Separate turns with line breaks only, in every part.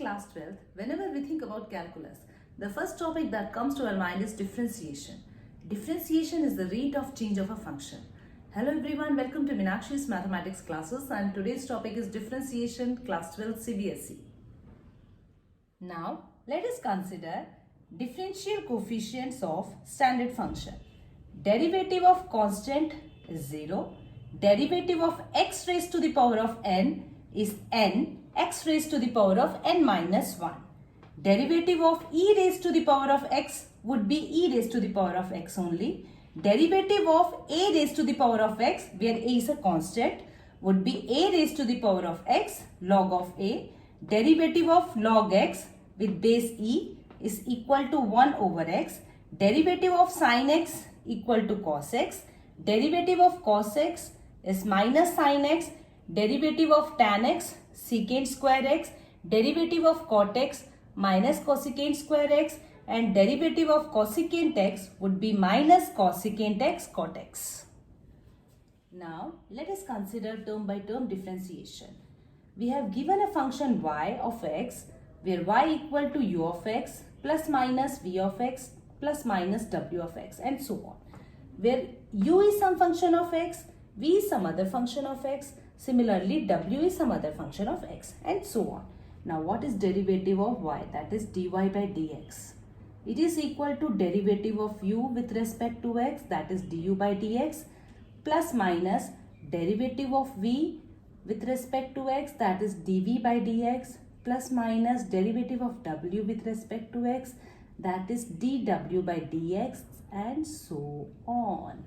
class 12th, whenever we think about calculus, the first topic that comes to our mind is differentiation. Differentiation is the rate of change of a function. Hello everyone, welcome to Meenakshi's mathematics classes, and today's topic is differentiation, class 12 CBSE. Now, let us consider differential coefficients of standard function. Derivative of constant is 0. Derivative of x raised to the power of n is n x raised to the power of n minus 1. Derivative of e raised to the power of x would be e raised to the power of x only. Derivative of a raised to the power of x, where a is a constant, would be a raised to the power of x log of a. Derivative of log x with base e is equal to 1 over x. Derivative of sin x equal to cos x. Derivative of cos x is minus sin x. Derivative of tan x secant square x. Derivative of cot x minus cosecant square x, and derivative of cosecant x would be minus cosecant x cot x. Now let us consider term by term differentiation. We have given a function y of x where y equal to u of x plus minus v of x plus minus w of x and so on, where u is some function of x, v is some other function of x, similarly w is some other function of x and so on. Now what is derivative of y? That is dy by dx. It is equal to derivative of u with respect to x, that is du by dx, plus minus derivative of v with respect to x, that is dv by dx, plus minus derivative of w with respect to x, that is dw by dx and so on.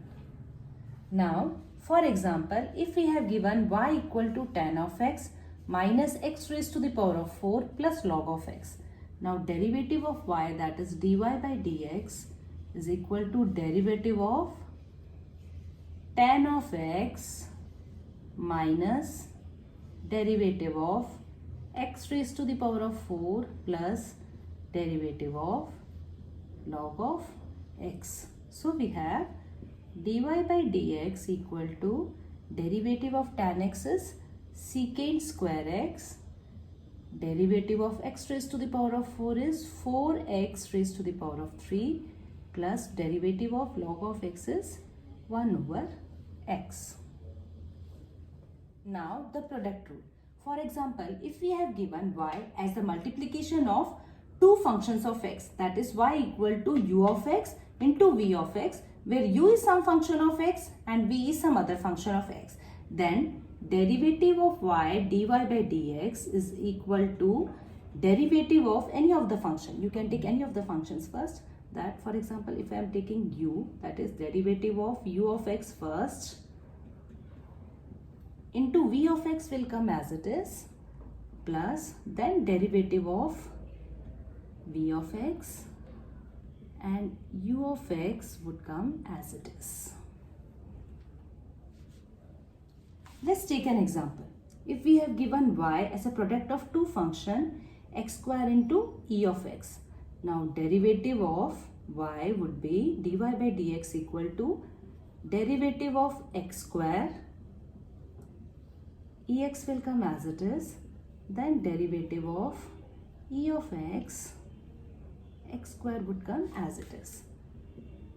Now for example, if we have given y equal to tan of x minus x raised to the power of 4 plus log of x. Now derivative of y, that is dy by dx, is equal to derivative of tan of x minus derivative of x raised to the power of 4 plus derivative of log of x. So we have dy by dx equal to derivative of tan x is secant square x, derivative of x raised to the power of 4 is 4x raised to the power of 3 plus derivative of log of x is 1 over x. Now the product rule. For example, if we have given y as the multiplication of two functions of x, that is y equal to u of x into v of x, where u is some function of x and v is some other function of x, then derivative of y dy by dx is equal to derivative of any of the function. You can take any of the functions first. That, for example, if I am taking u, that is derivative of u of x first into v of x will come as it is, plus then derivative of v of x and u of x would come as it is. Let's take an example. If we have given y as a product of two function x square into e of x. Now derivative of y would be dy by dx equal to derivative of x square, ex will come as it is, then derivative of e of x, x square would come as it is.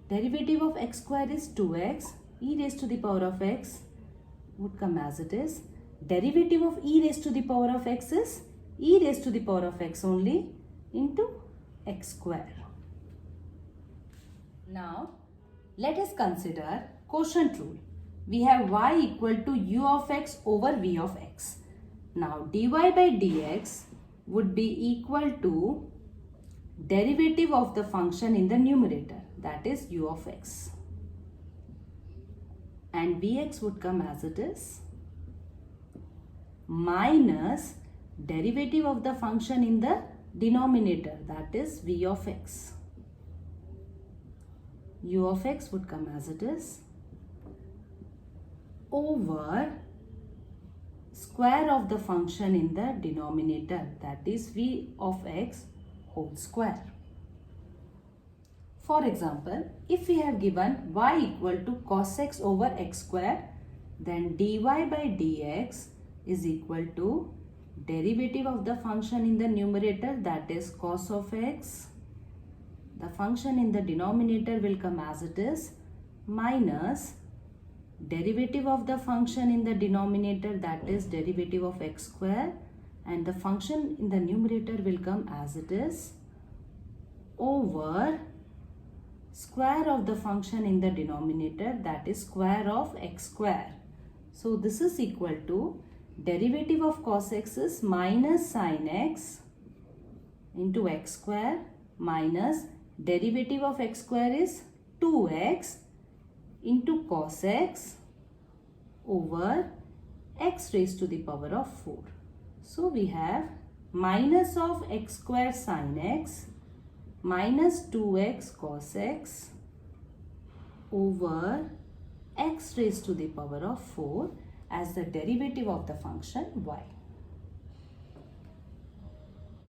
Derivative of x square is 2x, e raised to the power of x would come as it is. Derivative of e raised to the power of x is e raised to the power of x only into x square. Now let us consider quotient rule. We have y equal to u of x over v of x. Now dy by dx would be equal to derivative of the function in the numerator, that is u of x, and vx would come as it is, minus derivative of the function in the denominator, that is v of x. U of x would come as it is, over square of the function in the denominator, that is v of x whole square. For example, if we have given y equal to cos x over x square, then dy by dx is equal to derivative of the function in the numerator, that is cos of x. The function in the denominator will come as it is, minus derivative of the function in the denominator, that is derivative of x square, and the function in the numerator will come as it is, over square of the function in the denominator, that is square of x square. So this is equal to derivative of cos x is minus sin x into x square, minus derivative of x square is 2x into cos x over x raised to the power of 4. So we have minus of x square sin x minus 2x cos x over x raised to the power of 4 as the derivative of the function y.